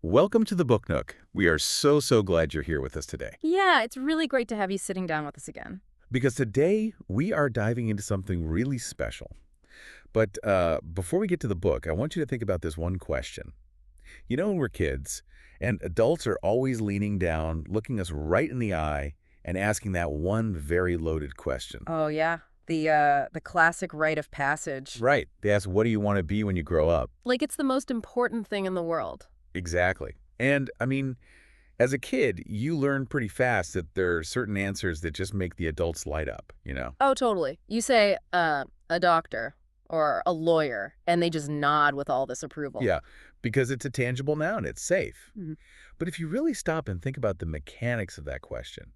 Welcome to the Book Nook. We are so glad you're here with us today. Yeah, it's really great to have you sitting down with us again. Because today we are diving into something really special. But before we get to the book, I want you to think about this one question. You know, when we're kids, and adults are always leaning down, looking us right in the eye, and asking that one very loaded question. Oh, yeah. The classic rite of passage. Right. They ask, what do you want to be when you grow up? Like it's the most important thing in the world. Exactly. And, I mean, as a kid, you learn pretty fast that there are certain answers that just make the adults light up, you know? Oh, totally. You say, a doctor or a lawyer, and they just nod with all this approval. Yeah, because it's a tangible noun. It's safe. Mhm. But if you really stop and think about the mechanics of that question,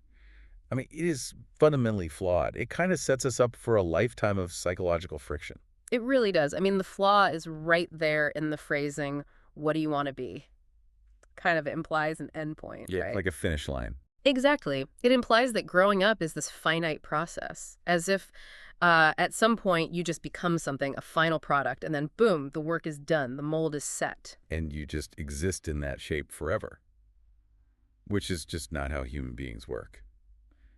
I mean, it is fundamentally flawed. It kind of sets us up for a lifetime of psychological friction. It really does. I mean, the flaw is right there in the phrasing, what do you want to be? Kind of implies an endpoint, Yeah, right? like a finish line. Exactly. It implies that growing up is this finite process, as if at some point you just become something, a final product, and then boom, the work is done, the mold is set. And you just exist in that shape forever, which is just not how human beings work.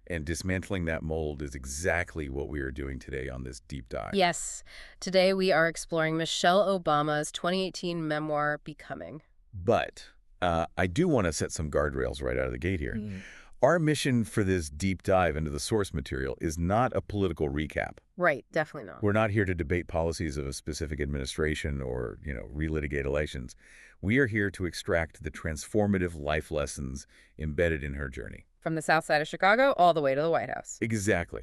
And dismantling that mold is exactly what we are doing today on this deep dive. Yes, today we are exploring Michelle Obama's 2018 memoir, Becoming. But I do want to set some guardrails right out of the gate here. Our mission for this deep dive into the source material is not a political recap. Right, definitely not. We're not here to debate policies of a specific administration or, relitigate elections. We are here to extract the transformative life lessons embedded in her journey. From the south side of Chicago all the way to the White House. Exactly.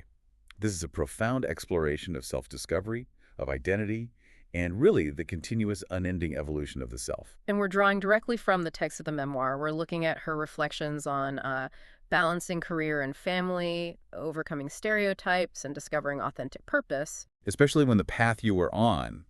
This is a profound exploration of self-discovery, of identity, and really the continuous unending evolution of the self. And we're drawing directly from the text of the memoir. We're looking at her reflections on balancing career and family, overcoming stereotypes, and discovering authentic purpose. Especially when the path you were on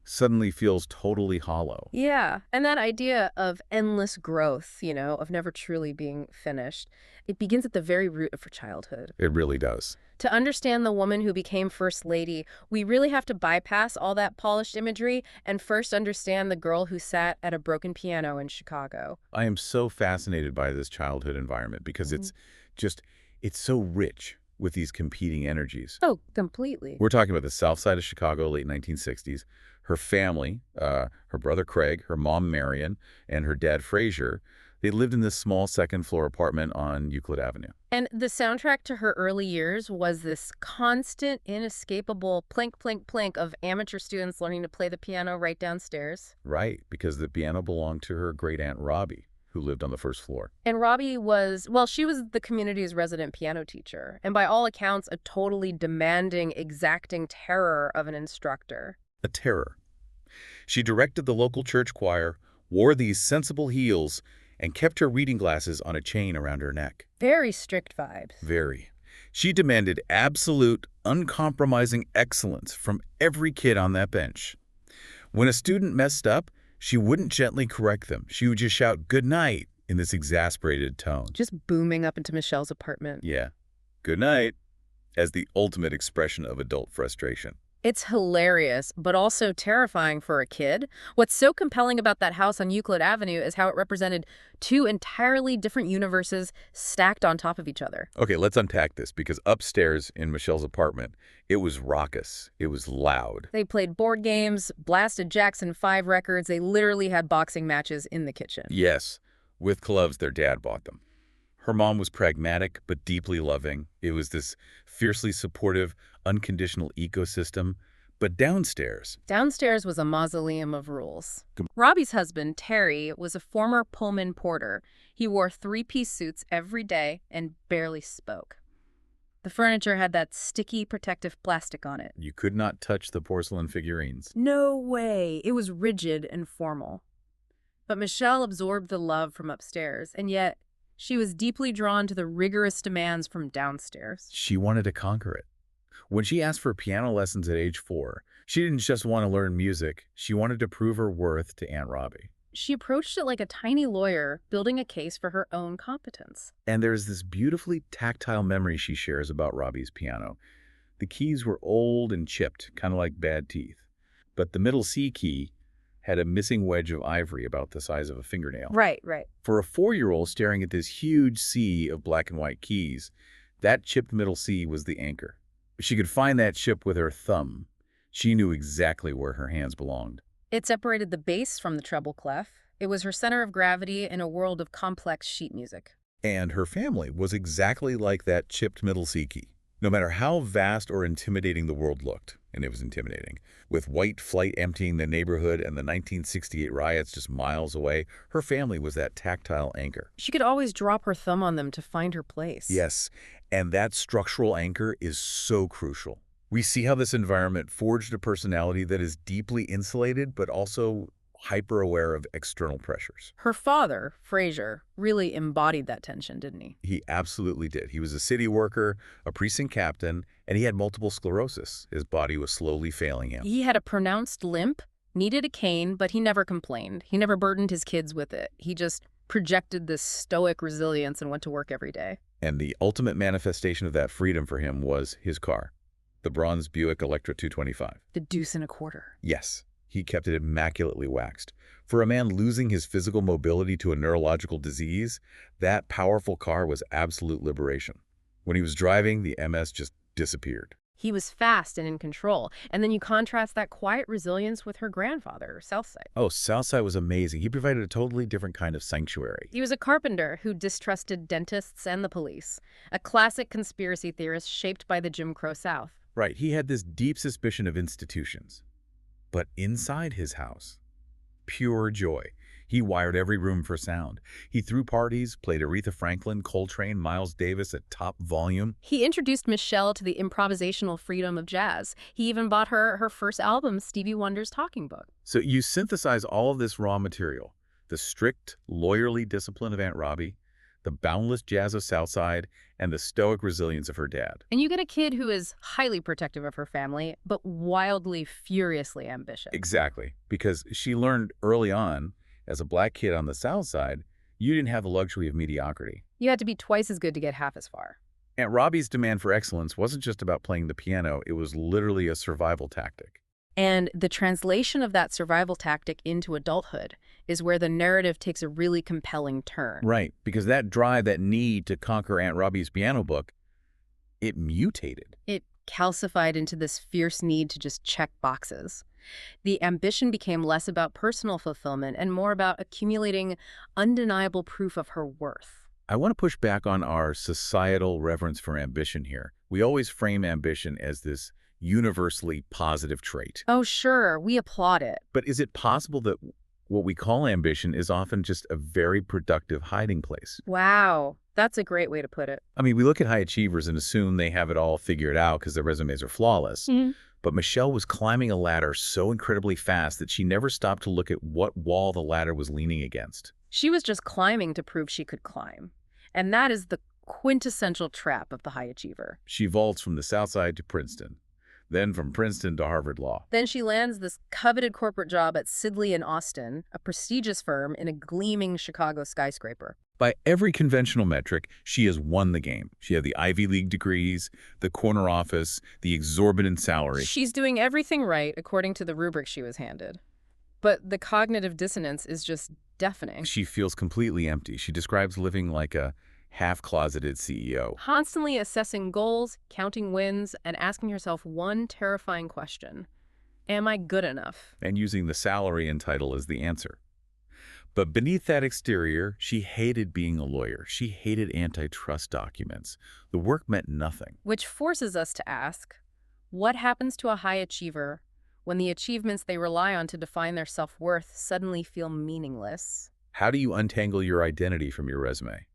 suddenly feels totally hollow. Yeah, and that idea of endless growth, of never truly being finished, it begins at the very root of her childhood. It really does. To understand the woman who became First Lady, we really have to bypass all that polished imagery and first understand the girl who sat at a broken piano in Chicago. I am so fascinated by this childhood environment because it's so rich with these competing energies. Oh, completely. We're talking about the south side of Chicago, late 1960s. Her family, her brother Craig, her mom Marion, and her dad Fraser, they lived in this small second-floor apartment on Euclid Avenue. And the soundtrack to her early years was this constant, inescapable plink, plink, plink of amateur students learning to play the piano right downstairs. Right, because the piano belonged to her great-aunt Robbie, who lived on the first floor. And Robbie she was the community's resident piano teacher, and by all accounts, a totally demanding, exacting terror of an instructor. A terror. She directed the local church choir, wore these sensible heels, and kept her reading glasses on a chain around her neck. Very strict vibes. Very. She demanded absolute, uncompromising excellence from every kid on that bench. When a student messed up, she wouldn't gently correct them. She would just shout, "Good night," in this exasperated tone. Just booming up into Michelle's apartment. Yeah, "Good night," as the ultimate expression of adult frustration. It's hilarious, but also terrifying for a kid. What's so compelling about that house on Euclid Avenue is how it represented two entirely different universes stacked on top of each other. Okay, let's unpack this, because upstairs in Michelle's apartment, it was raucous. It was loud. They played board games, blasted Jackson 5 records. They literally had boxing matches in the kitchen. Yes, with gloves their dad bought them. Her mom was pragmatic but deeply loving. It was this fiercely supportive, unconditional ecosystem. But downstairs Downstairs was a mausoleum of rules. Robbie's husband, Terry, was a former Pullman porter. He wore three-piece suits every day and barely spoke. The furniture had that sticky, protective plastic on it. you could not touch the porcelain figurines. No way. It was rigid and formal. But Michelle absorbed the love from upstairs, and yet she was deeply drawn to the rigorous demands from downstairs. She wanted to conquer it. When she asked for piano lessons at age 4, she didn't just want to learn music. She wanted to prove her worth to Aunt Robbie. She approached it like a tiny lawyer, building a case for her own competence. And there's this beautifully tactile memory she shares about Robbie's piano. The keys were old and chipped, kind of like bad teeth. But the middle C key had a missing wedge of ivory about the size of a fingernail. Right, right. For a 4-year-old staring at this huge sea of black and white keys, that chipped middle C was the anchor. She could find that chip with her thumb. She knew exactly where her hands belonged. It separated the bass from the treble clef. It was her center of gravity in a world of complex sheet music. And her family was exactly like that chipped middle C key. No matter how vast or intimidating the world looked, and it was intimidating, with white flight emptying the neighborhood and the 1968 riots just miles away, her family was that tactile anchor. She could always drop her thumb on them to find her place. Yes, and that structural anchor is so crucial. We see how this environment forged a personality that is deeply insulated but also hyper-aware of external pressures. Her father, Fraser, really embodied that tension, didn't he? He absolutely did. He was a city worker, a precinct captain, and he had multiple sclerosis. His body was slowly failing him. He had a pronounced limp, needed a cane, but he never complained. He never burdened his kids with it. He just projected this stoic resilience and went to work every day. And the ultimate manifestation of that freedom for him was his car, the bronze Buick Electra 225. The deuce and a quarter. Yes. He kept it immaculately waxed. For a man losing his physical mobility to a neurological disease, that powerful car was absolute liberation. When he was driving, the MS just disappeared. He was fast and in control. And then you contrast that quiet resilience with her grandfather, Southside. Oh, Southside was amazing. He provided a totally different kind of sanctuary. He was a carpenter who distrusted dentists and the police, a classic conspiracy theorist shaped by the Jim Crow South. Right, he had this deep suspicion of institutions. But inside his house, pure joy. He wired every room for sound. He threw parties, played Aretha Franklin, Coltrane, Miles Davis at top volume. He introduced Michelle to the improvisational freedom of jazz. He even bought her first album, Stevie Wonder's Talking Book. So you synthesize all of this raw material, the strict, lawyerly discipline of Aunt Robbie, the boundless jazz of Southside, and the stoic resilience of her dad. And you get a kid who is highly protective of her family, but wildly, furiously ambitious. Exactly, because she learned early on, as a black kid on the South Side, you didn't have the luxury of mediocrity. You had to be twice as good to get half as far. Aunt Robbie's demand for excellence wasn't just about playing the piano, it was literally a survival tactic. And the translation of that survival tactic into adulthood is where the narrative takes a really compelling turn. Right, because that drive, that need to conquer Aunt Robbie's piano book, it mutated. It calcified into this fierce need to just check boxes. The ambition became less about personal fulfillment and more about accumulating undeniable proof of her worth. I want to push back on our societal reverence for ambition here. We always frame ambition as this universally positive trait. Oh, sure, we applaud it. But is it possible that what we call ambition is often just a very productive hiding place? Wow, that's a great way to put it. I mean, we look at high achievers and assume they have it all figured out because their resumes are flawless. But Michelle was climbing a ladder so incredibly fast that she never stopped to look at what wall the ladder was leaning against. She was just climbing to prove she could climb. And that is the quintessential trap of the high achiever. She vaults from the South Side to Princeton, then from Princeton to Harvard Law. Then she lands this coveted corporate job at Sidley & Austin, a prestigious firm in a gleaming Chicago skyscraper. By every conventional metric, she has won the game. She had the Ivy League degrees, the corner office, the exorbitant salary. She's doing everything right according to the rubric she was handed. But the cognitive dissonance is just deafening. She feels completely empty. She describes living like a half-closeted CEO. Constantly assessing goals, counting wins, and asking herself one terrifying question. Am I good enough? And using the salary and title as the answer. But beneath that exterior, she hated being a lawyer. She hated antitrust documents. The work meant nothing. Which forces us to ask, what happens to a high achiever when the achievements they rely on to define their self-worth suddenly feel meaningless? How do you untangle your identity from your resume?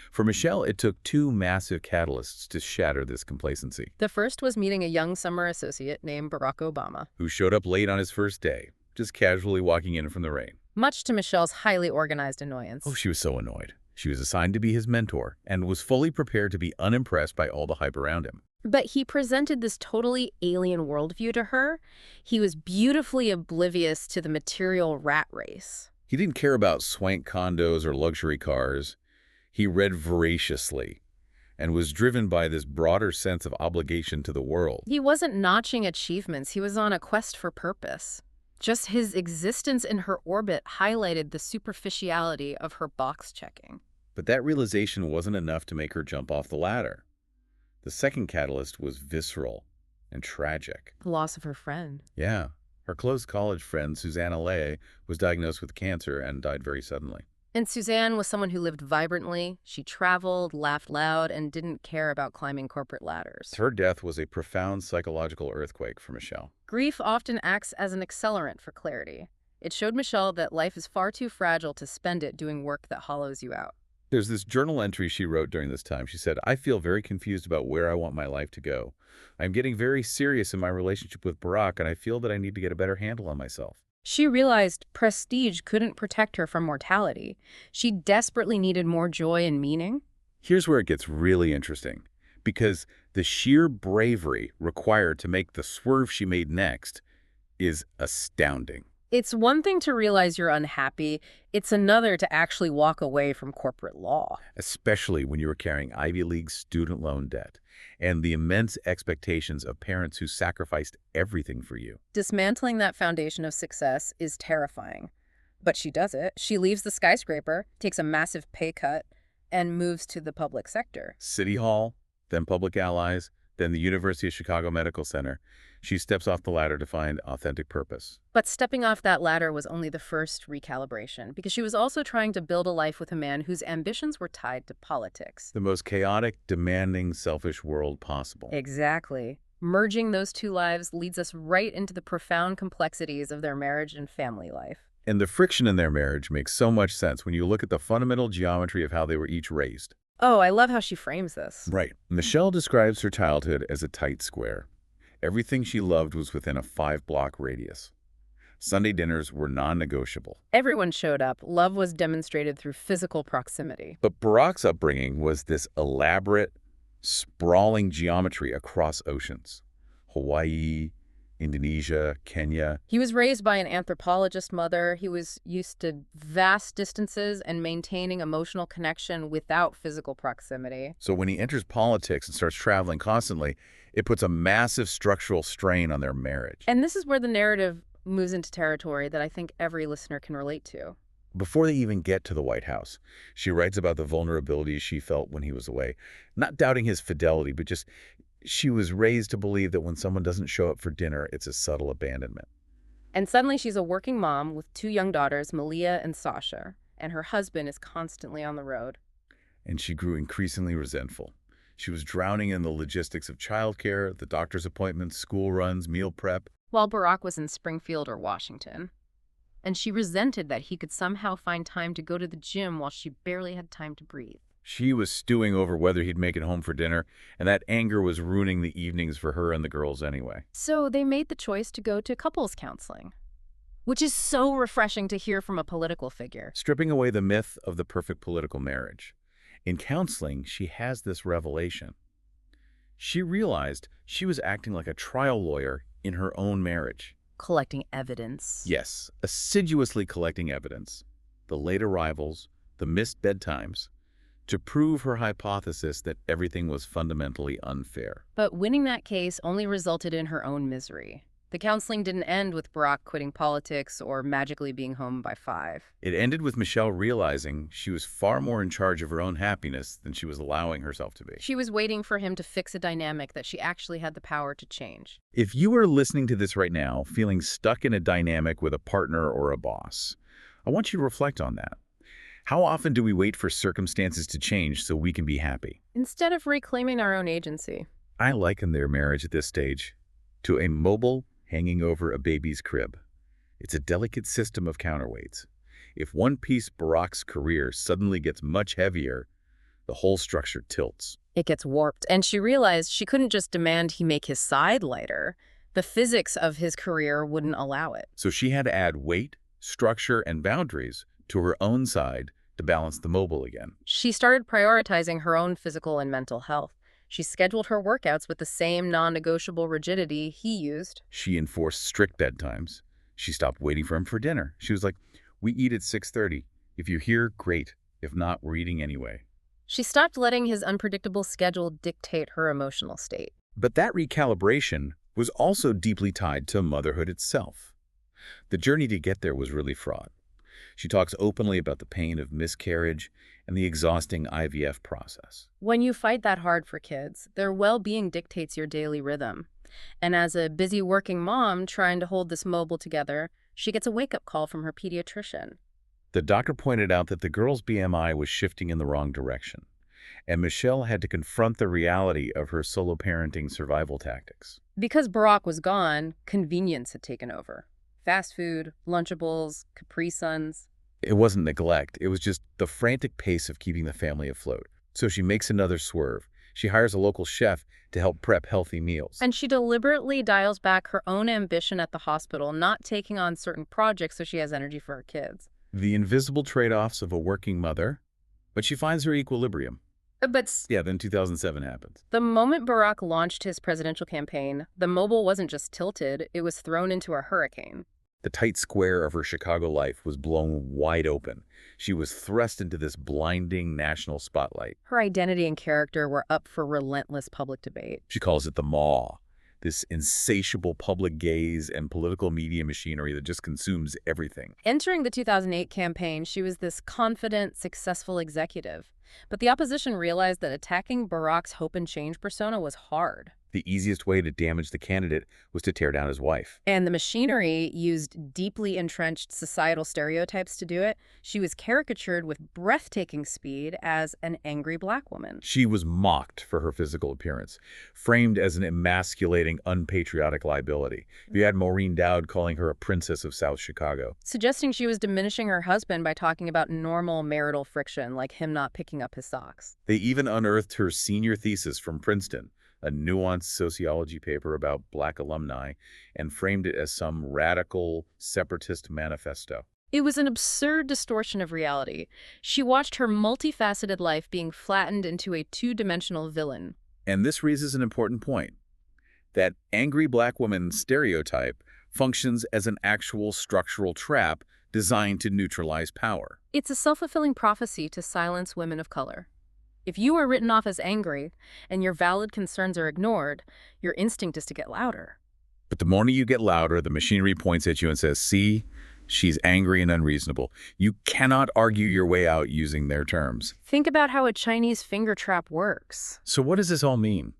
For Michelle, it took two massive catalysts to shatter this complacency. The first was meeting a young summer associate named Barack Obama, who showed up late on his first day, just casually walking in from the rain. Much to Michelle's highly organized annoyance. Oh, she was so annoyed. She was assigned to be his mentor and was fully prepared to be unimpressed by all the hype around him. But he presented this totally alien worldview to her. He was beautifully oblivious to the material rat race. He didn't care about swank condos or luxury cars. He read voraciously and was driven by this broader sense of obligation to the world. He wasn't notching achievements. He was on a quest for purpose. Just his existence in her orbit highlighted the superficiality of her box checking. But that realization wasn't enough to make her jump off the ladder. The second catalyst was visceral and tragic. The loss of her friend. Yeah. Her close college friend, Susanna Lay, was diagnosed with cancer and died very suddenly. And Suzanne was someone who lived vibrantly. She traveled, laughed loud, and didn't care about climbing corporate ladders. Her death was a profound psychological earthquake for Michelle. Grief often acts as an accelerant for clarity. It showed Michelle that life is far too fragile to spend it doing work that hollows you out. There's this journal entry she wrote during this time. She said, "I feel very confused about where I want my life to go. I'm getting very serious in my relationship with Barack, and I feel that I need to get a better handle on myself." She realized prestige couldn't protect her from mortality. She desperately needed more joy and meaning. Here's where it gets really interesting, because the sheer bravery required to make the swerve she made next is astounding. It's one thing to realize you're unhappy. It's another to actually walk away from corporate law. Especially when you were carrying Ivy League student loan debt and the immense expectations of parents who sacrificed everything for you. Dismantling that foundation of success is terrifying. But she does it. She leaves the skyscraper, takes a massive pay cut, and moves to the public sector. City Hall, then Public Allies, then the University of Chicago Medical Center. She steps off the ladder to find authentic purpose. But stepping off that ladder was only the first recalibration, because she was also trying to build a life with a man whose ambitions were tied to politics. The most chaotic, demanding, selfish world possible. Exactly. Merging those two lives leads us right into the profound complexities of their marriage and family life. And the friction in their marriage makes so much sense when you look at the fundamental geometry of how they were each raised. Oh, I love how she frames this. Right. Michelle describes her childhood as a tight square. Everything she loved was within a 5-block radius. Sunday dinners were non-negotiable. Everyone showed up. Love was demonstrated through physical proximity. But Barack's upbringing was this elaborate, sprawling geometry across oceans. Hawaii, Indonesia, Kenya. He was raised by an anthropologist mother. He was used to vast distances and maintaining emotional connection without physical proximity. So when he enters politics and starts traveling constantly, it puts a massive structural strain on their marriage. And this is where the narrative moves into territory that I think every listener can relate to. Before they even get to the White House, she writes about the vulnerabilities she felt when he was away. Not doubting his fidelity, but just she was raised to believe that when someone doesn't show up for dinner, it's a subtle abandonment. And suddenly she's a working mom with 2 young daughters, Malia and Sasha, and her husband is constantly on the road. And she grew increasingly resentful. She was drowning in the logistics of childcare, the doctor's appointments, school runs, meal prep. While Barack was in Springfield or Washington. And she resented that he could somehow find time to go to the gym while she barely had time to breathe. She was stewing over whether he'd make it home for dinner, and that anger was ruining the evenings for her and the girls anyway. So they made the choice to go to couples counseling, which is so refreshing to hear from a political figure. Stripping away the myth of the perfect political marriage. In counseling, she has this revelation. She realized she was acting like a trial lawyer in her own marriage. Collecting evidence. Yes, assiduously collecting evidence. The late arrivals, the missed bedtimes, to prove her hypothesis that everything was fundamentally unfair. But winning that case only resulted in her own misery. The counseling didn't end with Barack quitting politics or magically being home by 5. It ended with Michelle realizing she was far more in charge of her own happiness than she was allowing herself to be. She was waiting for him to fix a dynamic that she actually had the power to change. If you are listening to this right now, feeling stuck in a dynamic with a partner or a boss, I want you to reflect on that. How often do we wait for circumstances to change so we can be happy? Instead of reclaiming our own agency. I liken their marriage at this stage to a mobile hanging over a baby's crib. It's a delicate system of counterweights. If one piece Barack's career suddenly gets much heavier, the whole structure tilts. It gets warped, and she realized she couldn't just demand he make his side lighter. The physics of his career wouldn't allow it. So she had to add weight, structure, and boundaries to her own side to balance the mobile again. She started prioritizing her own physical and mental health. She scheduled her workouts with the same non-negotiable rigidity he used. She enforced strict bedtimes. She stopped waiting for him for dinner. She was like, "We eat at 6:30. If you're here, great. If not, we're eating anyway." She stopped letting his unpredictable schedule dictate her emotional state. But that recalibration was also deeply tied to motherhood itself. The journey to get there was really fraught. She talks openly about the pain of miscarriage and the exhausting IVF process. When you fight that hard for kids, their well-being dictates your daily rhythm. And as a busy working mom trying to hold this mobile together, she gets a wake-up call from her pediatrician. The doctor pointed out that the girl's BMI was shifting in the wrong direction, and Michelle had to confront the reality of her solo parenting survival tactics. Because Barack was gone, convenience had taken over. Fast food, Lunchables, Capri Suns. It wasn't neglect, it was just the frantic pace of keeping the family afloat. So she makes another swerve. She hires a local chef to help prep healthy meals. And she deliberately dials back her own ambition at the hospital, not taking on certain projects so she has energy for her kids. The invisible trade-offs of a working mother, but she finds her equilibrium. But Yeah, then 2007 happens. the moment Barack launched his presidential campaign, the mobile wasn't just tilted, it was thrown into a hurricane. The tight square of her Chicago life was blown wide open. She was thrust into this blinding national spotlight. Her identity and character were up for relentless public debate. She calls it the maw, this insatiable public gaze and political media machinery that just consumes everything. Entering the 2008 campaign, she was this confident, successful executive. But the opposition realized that attacking Barack's hope and change persona was hard. The easiest way to damage the candidate was to tear down his wife. And the machinery used deeply entrenched societal stereotypes to do it. She was caricatured with breathtaking speed as an angry black woman. She was mocked for her physical appearance, framed as an emasculating, unpatriotic liability. You had Maureen Dowd calling her a princess of South Chicago. Suggesting she was diminishing her husband by talking about normal marital friction, like him not picking up his socks. They even unearthed her senior thesis from Princeton, a nuanced sociology paper about black alumni, and framed it as some radical separatist manifesto. It was an absurd distortion of reality. She watched her multifaceted life being flattened into a two-dimensional villain. And this raises an important point. That angry black woman stereotype functions as an actual structural trap designed to neutralize power. It's a self-fulfilling prophecy to silence women of color. If you are written off as angry and your valid concerns are ignored, your instinct is to get louder. But the morning you get louder, the machinery points at you and says, see, she's angry and unreasonable. You cannot argue your way out using their terms. Think about how a Chinese finger trap works. So what does this all mean?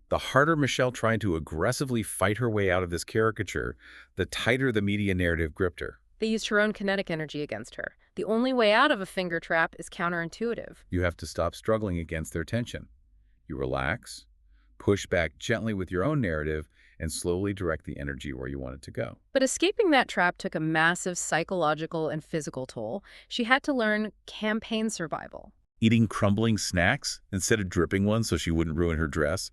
The harder Michelle tried to aggressively fight her way out of this caricature, the tighter the media narrative gripped her. They used her own kinetic energy against her. The only way out of a finger trap is counterintuitive. You have to stop struggling against their tension. You relax, push back gently with your own narrative, and slowly direct the energy where you want it to go. But escaping that trap took a massive psychological and physical toll. She had to learn campaign survival. Eating crumbling snacks instead of dripping ones so she wouldn't ruin her dress.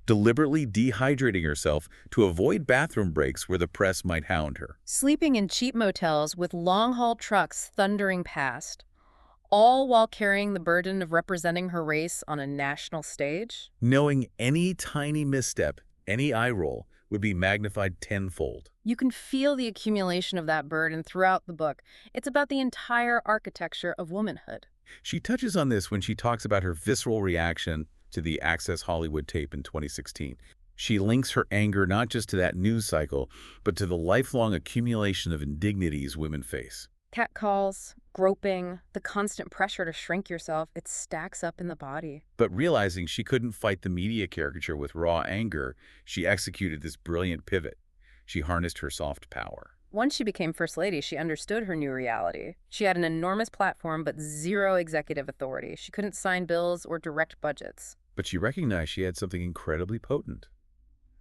Deliberately dehydrating herself to avoid bathroom breaks where the press might hound her. Sleeping in cheap motels with long-haul trucks thundering past, all while carrying the burden of representing her race on a national stage. Knowing any tiny misstep, any eye roll, would be magnified tenfold. You can feel the accumulation of that burden throughout the book. It's about the entire architecture of womanhood. She touches on this when she talks about her visceral reaction to the Access Hollywood tape in 2016. She links her anger not just to that news cycle, but to the lifelong accumulation of indignities women face. Catcalls, groping, the constant pressure to shrink yourself, it stacks up in the body. But realizing she couldn't fight the media caricature with raw anger, she executed this brilliant pivot. She harnessed her soft power. Once she became First Lady, she understood her new reality. She had an enormous platform, but zero executive authority. She couldn't sign bills or direct budgets. But she recognized she had something incredibly potent.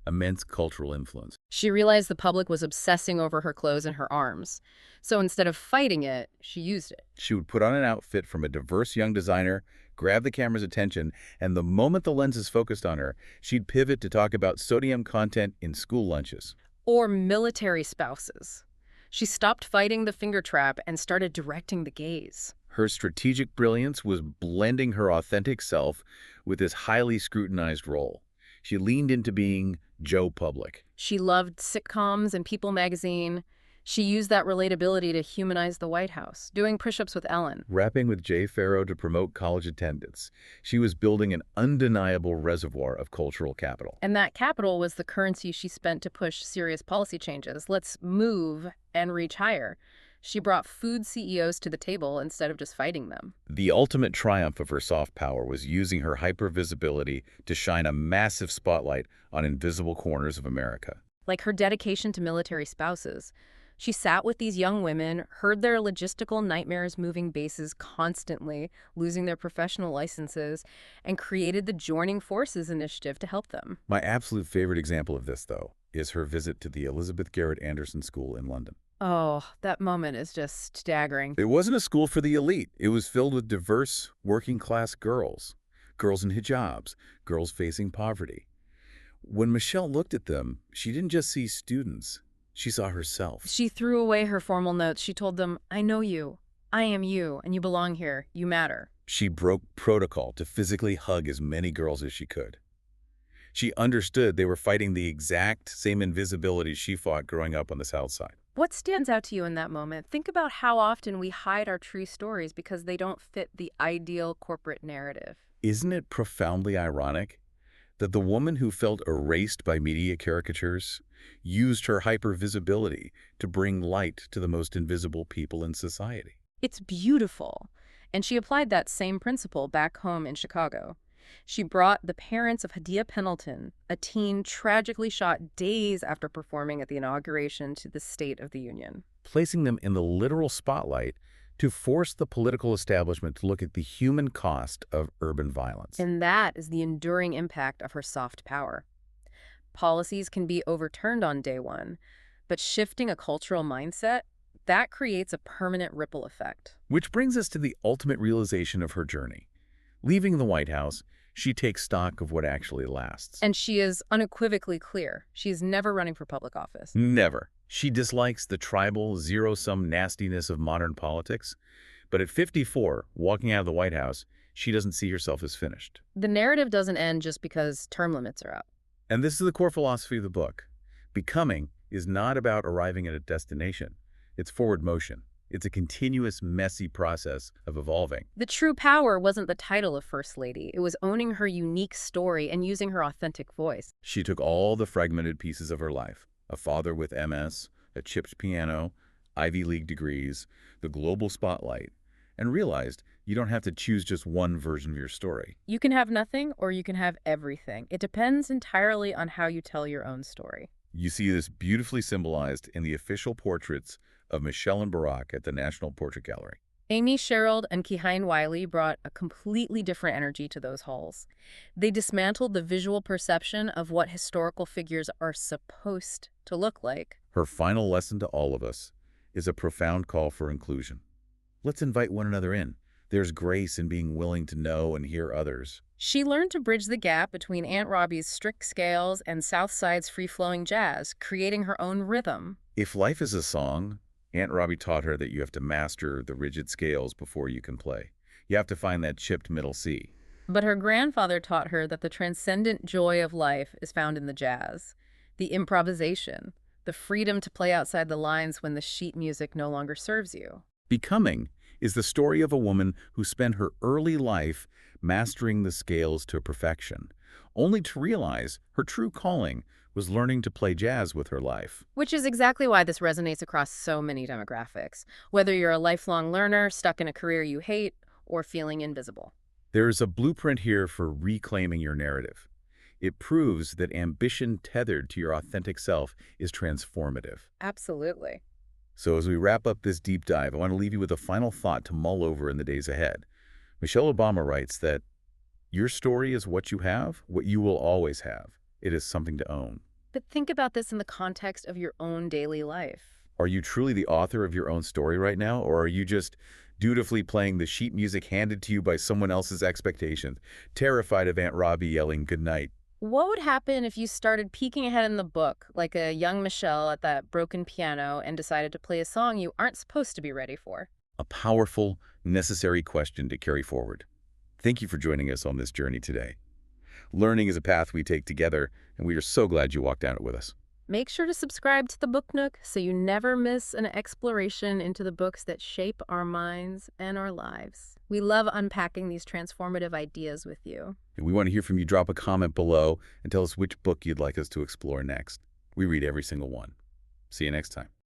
Immense cultural influence. She realized the public was obsessing over her clothes and her arms. So instead of fighting it, she used it. She would put on an outfit from a diverse young designer, grab the camera's attention, and the moment the lenses focused on her, she'd pivot to talk about sodium content in school lunches. Or military spouses. She stopped fighting the finger trap and started directing the gaze. Her strategic brilliance was blending her authentic self with this highly scrutinized role. She leaned into being Joe Public. She loved sitcoms and People magazine. She used that relatability to humanize the White House, doing push-ups with Ellen. Rapping with Jay Farrow to promote college attendance. She was building an undeniable reservoir of cultural capital. And that capital was the currency she spent to push serious policy changes. Let's move and reach higher. She brought food CEOs to the table instead of just fighting them. The ultimate triumph of her soft power was using her hypervisibility to shine a massive spotlight on invisible corners of America. Like her dedication to military spouses. She sat with these young women, heard their logistical nightmares moving bases constantly, losing their professional licenses, and created the Joining Forces initiative to help them. My absolute favorite example of this, though, is her visit to the Elizabeth Garrett Anderson School in London. Oh, that moment is just staggering. It wasn't a school for the elite. It was filled with diverse, working-class girls. Girls in hijabs, girls facing poverty. When Michelle looked at them, she didn't just see students. She saw herself. She threw away her formal notes. She told them, I know you. I am you, and you belong here. You matter. She broke protocol to physically hug as many girls as she could. She understood they were fighting the exact same invisibility she fought growing up on the South Side. What stands out to you in that moment? Think about how often we hide our true stories because they don't fit the ideal corporate narrative. Isn't it profoundly ironic that the woman who felt erased by media caricatures used her hypervisibility to bring light to the most invisible people in society? It's beautiful. And she applied that same principle back home in Chicago. She brought the parents of Hadia Pendleton, a teen tragically shot days after performing at the inauguration to the State of the Union, placing them in the literal spotlight to force the political establishment to look at the human cost of urban violence. And that is the enduring impact of her soft power. Policies can be overturned on day one, but shifting a cultural mindset, that creates a permanent ripple effect. Which brings us to the ultimate realization of her journey. Leaving the White House, she takes stock of what actually lasts. And she is unequivocally clear. She is never running for public office. Never. She dislikes the tribal, zero-sum nastiness of modern politics. But at 54, walking out of the White House, she doesn't see herself as finished. The narrative doesn't end just because term limits are up. And this is the core philosophy of the book. Becoming is not about arriving at a destination. It's forward motion. It's a continuous, messy process of evolving. The true power wasn't the title of First Lady. It was owning her unique story and using her authentic voice. She took all the fragmented pieces of her life, a father with MS, a chipped piano, Ivy League degrees, the global spotlight, and realized you don't have to choose just one version of your story. You can have nothing or you can have everything. It depends entirely on how you tell your own story. You see this beautifully symbolized in the official portraits of Michelle and Barack at the National Portrait Gallery. Amy Sherald and Kehine Wiley brought a completely different energy to those halls. They dismantled the visual perception of what historical figures are supposed to look like. Her final lesson to all of us is a profound call for inclusion. Let's invite one another in. There's grace in being willing to know and hear others. She learned to bridge the gap between Aunt Robbie's strict scales and Southside's free-flowing jazz, creating her own rhythm. If life is a song, Aunt Robbie taught her that you have to master the rigid scales before you can play. You have to find that chipped middle C. But her grandfather taught her that the transcendent joy of life is found in the jazz, the improvisation, the freedom to play outside the lines when the sheet music no longer serves you. Becoming is the story of a woman who spent her early life mastering the scales to perfection, only to realize her true calling was learning to play jazz with her life. Which is exactly why this resonates across so many demographics, whether you're a lifelong learner, stuck in a career you hate, or feeling invisible. There is a blueprint here for reclaiming your narrative. It proves that ambition tethered to your authentic self is transformative. Absolutely. So as we wrap up this deep dive, I want to leave you with a final thought to mull over in the days ahead. Michelle Obama writes that your story is what you have, what you will always have. It is something to own. But think about this in the context of your own daily life. Are you truly the author of your own story right now, or are you just dutifully playing the sheet music handed to you by someone else's expectations, terrified of Aunt Robbie yelling good night? What would happen if you started peeking ahead in the book, like a young Michelle at that broken piano, and decided to play a song you aren't supposed to be ready for? A powerful, necessary question to carry forward. Thank you for joining us on this journey today. Learning is a path we take together, and we are so glad you walked down it with us. Make sure to subscribe to the Book Nook so you never miss an exploration into the books that shape our minds and our lives. We love unpacking these transformative ideas with you. And we want to hear from you. Drop a comment below and tell us which book you'd like us to explore next. We read every single one. See you next time.